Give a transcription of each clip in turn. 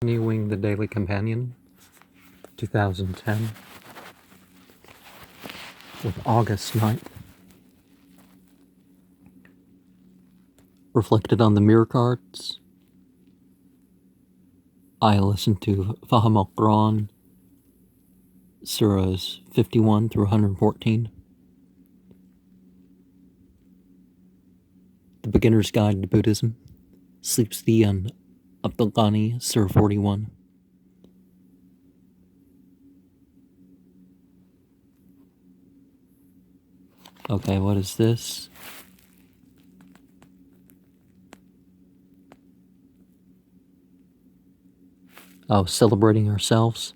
Continuing the Daily Companion, 2010, with August 9th. Reflected on the mirror cards. I listened to Fahim al-Quran, Surahs 51 through 114. The Beginner's Guide to Buddhism, Sleep Study on Abdul Ghani, Surah 41. Okay, what is this? Oh, celebrating ourselves.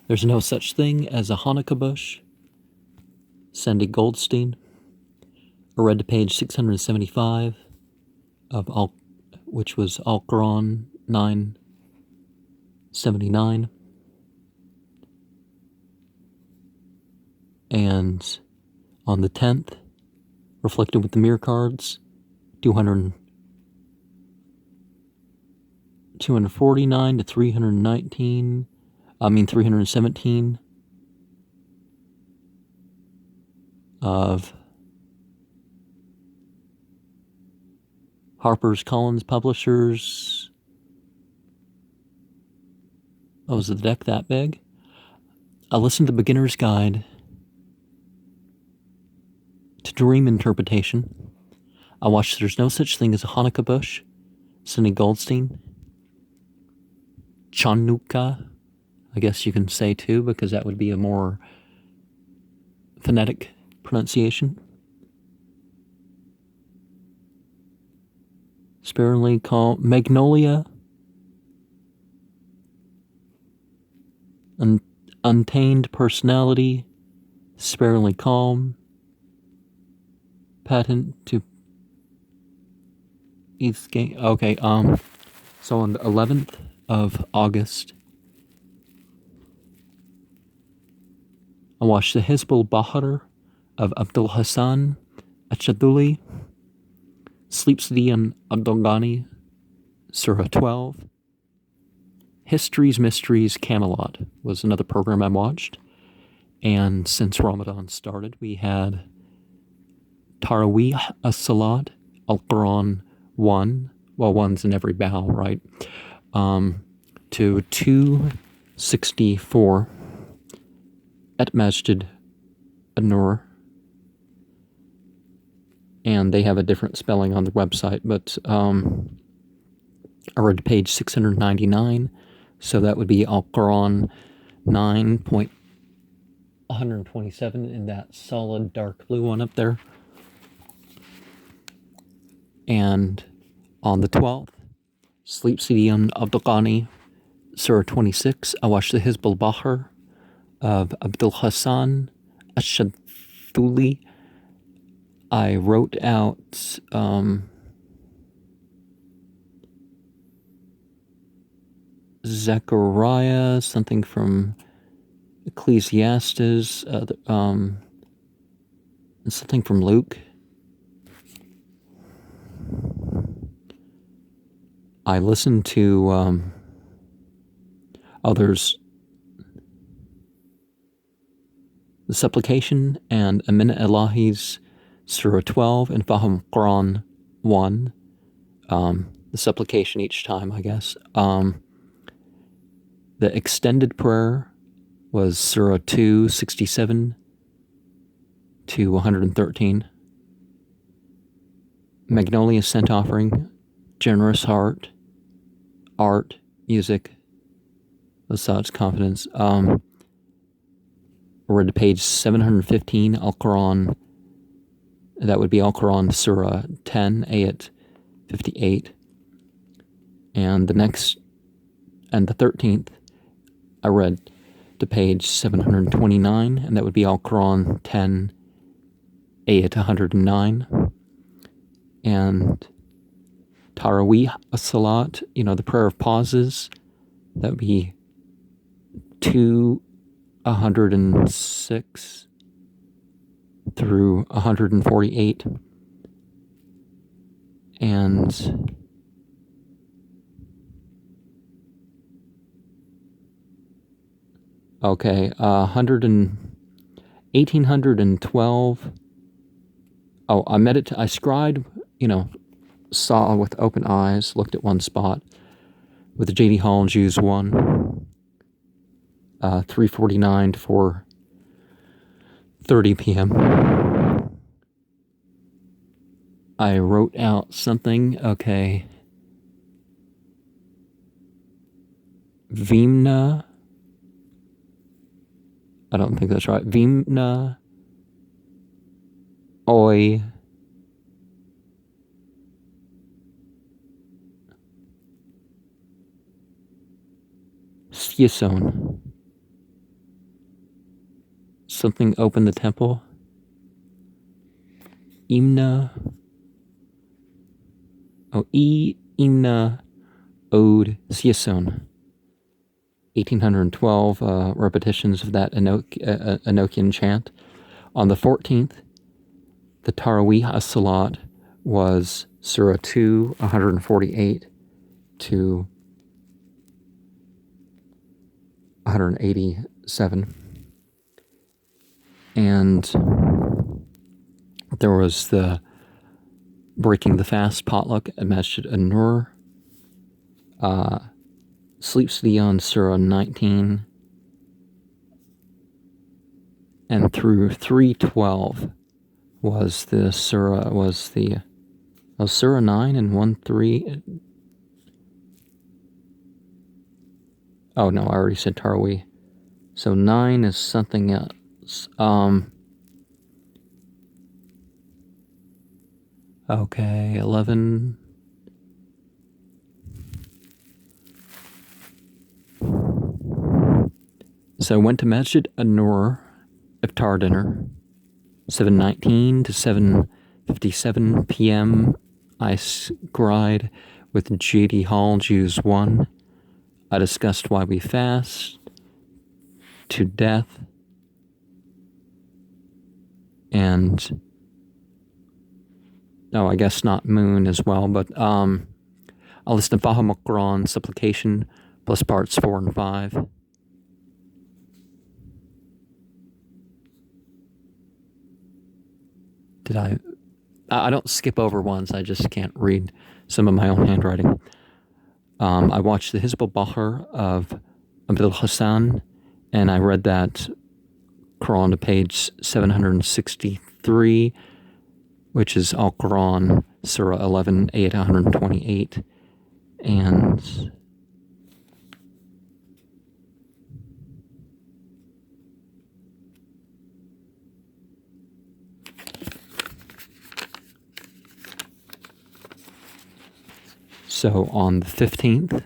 There's no such thing as a Hanukkah bush. Sandy Goldstein. I read to page 675 of which was Al-Quran 979. And on the 10th, reflected with the mirror cards, 249 to 317 of HarperCollins Publishers. Oh, is the deck that big? I listened to Beginner's Guide to Dream Interpretation. I watched There's No Such Thing as a Hanukkah Bush, Sandy Goldstein. Chanukah, I guess you can say too, because that would be a more phonetic pronunciation. Sparingly called Magnolia. Untamed Personality, Sparingly Calm, Patent to Eastgate. Okay, so on the 11th of August, I watched the Hizbul Bahar of Abdul Hassan Achaduli, Sleep Study on Abdul Ghani, Surah 12. History's Mysteries Camelot was another program I watched. And since Ramadan started, we had Taraweeh as-Salat, Al-Quran 1. Well, one's in every bow, right? To 264 at Masjid An-Nur. And they have a different spelling on their website, but I read page 699, so that would be Al-Quran 9.127 in that solid dark blue one up there. And on the 12th, Sleep Study on Abdul Ghani, Surah 26, I watched the Hizbul Bahar of Abdul Hassan Ashaduli. I wrote out Zechariah, something from Ecclesiastes, and something from Luke. I listened to there's the Supplication and Amin Elahi's Surah 12 and Fahim Quran 1. The Supplication each time, I guess. The extended prayer was Surah 267 to 113. Magnolia Scent Offering, Generous Heart, Art, Music, Assad's Confidence. I read to page 715, Al-Quran. That would be Al-Quran Surah 10, Ayat 58. And the 13th, I read to page 729, and that would be Al-Quran 10, Ayat 109. And Taraweeh as-Salat, the prayer of pauses, that would be 206 through 148. And Okay, 1812. Oh, I scried, saw with open eyes, looked at one spot with the J.D. Hall Jews 1, 3:49 to 4:30 p.m. I wrote out something. Okay. Vimna. I don't think that's right. Vimna. Oi. Sieson. Something open the temple. Imna. Oh, Imna Ode Sieson. 1812 repetitions of that Enochian chant. On the 14th, the Tarawih as-Salat was Surah 2, 148 to 187. And there was the Breaking the Fast potluck at Masjid An-Nur. Sleep Study on Surah 19. And through 312 was the Surah, Surah 9 and 1-3. Oh no, I already said Tarawih. So 9 is something else. Okay, 11. So I went to Masjid An-Nur, iftar dinner, 7:19 to 7:57 p.m. I scried with J.D. Hall, Jews 1. I discussed why we fast, to death, and I guess not moon as well, but I listened to Fahim al-Quran, supplication, plus parts 4 and 5. I don't skip over ones, I just can't read some of my own handwriting. I watched the Hizb al-Bahr of Abdul Hassan, and I read that Quran to page 763, which is Al-Quran, Surah 11, 828, and so on the 15th,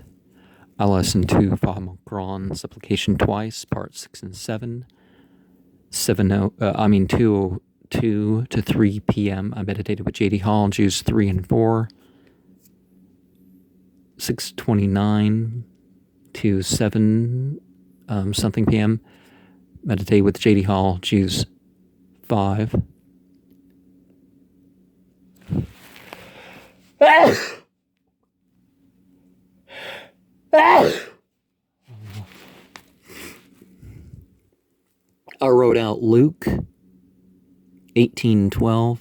I listened to Fahim al-Quran, supplication twice, parts 6 and 7. 2:02 to 3 p.m. I meditated with J.D. Hall, Jews 3 and 4. 6:29 to 7 something p.m. Meditate with J.D. Hall, Jews 5. I wrote out Luke 18:12,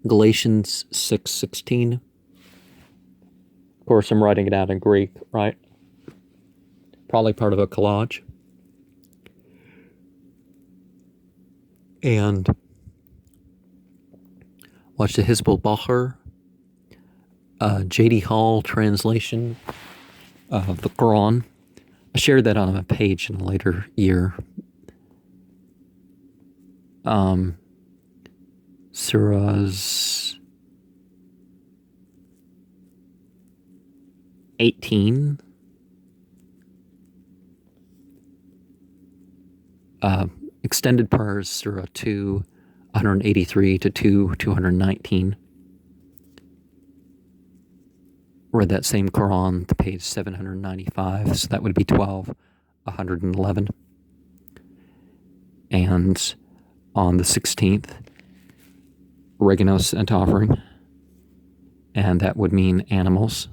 Galatians 6:16. Of course, I'm writing it out in Greek, right? Probably part of a collage. And watch the Hizb al-Bahr, J.D. Hall translation of the Quran. I shared that on a page in a later year. Surahs 18. Extended prayers, Surah 2, 183 to 219. Read that same Quran to page 795, so that would be 12, 111. And on the 16th, oregano scent offering, and that would mean animals.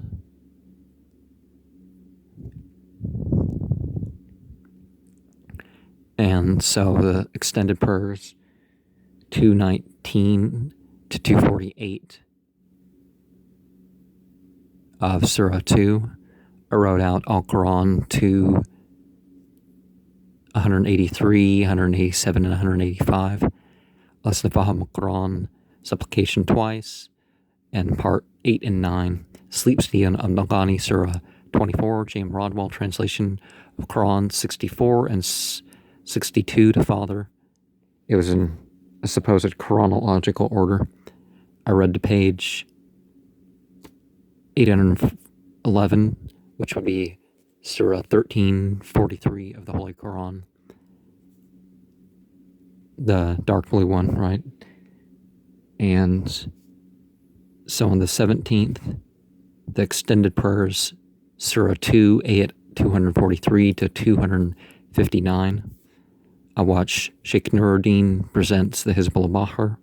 And so the extended prayers 219 to 248 of Surah 2. I wrote out Al-Quran to 183, 187, and 185. Lesson of Quran, supplication twice, and part 8 and 9. Sleep Study on Abdul Surah 24, James Rodwell translation of Quran 64 and 62 to Father. It was in a supposed chronological order. I read to page 811, which would be Surah 1343 of the Holy Quran. The dark blue one, right? And so on the 17th, the extended prayers, Surah 2, ayat 243 to 259. I watched Sheikh Nuruddin presents the Hizbullah Bahar.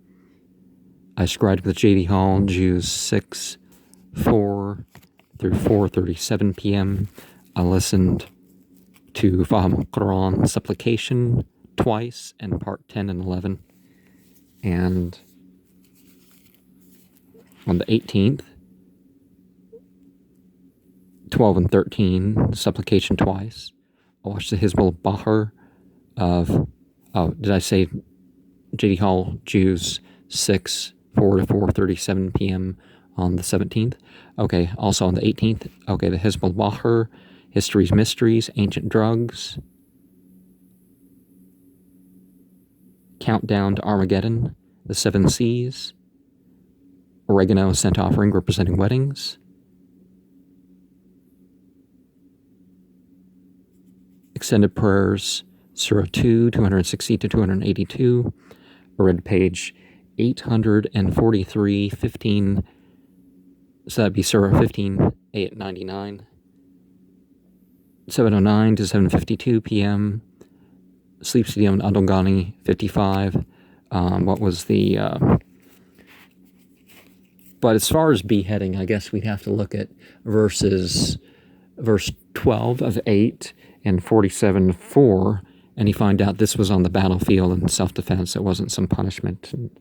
I scribed with J.D. Hall, Jews 6, 4 through 4:37 p.m. I listened to Fahim al-Quran supplication twice and part 10 and 11. And on the 18th, 12 and 13, supplication twice. I watched the Hizbullah Bahar of, did I say J.D. Hall, Jews 6, 4 to 4:37 p.m. on the 17th. Okay, also on the 18th, okay, the Hizbullah Bahar, History's Mysteries, Ancient Drugs, Countdown to Armageddon, The Seven Seas, Oregano Scent Offering representing weddings, Extended Prayers, Surah 2, 260 to 282, I read page 843, 15, so that'd be Surah 15, 899, 709 to 752 p.m., Sleep Study on Adolgani 55. What was the... but as far as beheading, I guess we'd have to look at verse 12 of 8 and 47:4, and you find out this was on the battlefield in self-defense. It wasn't some punishment. And,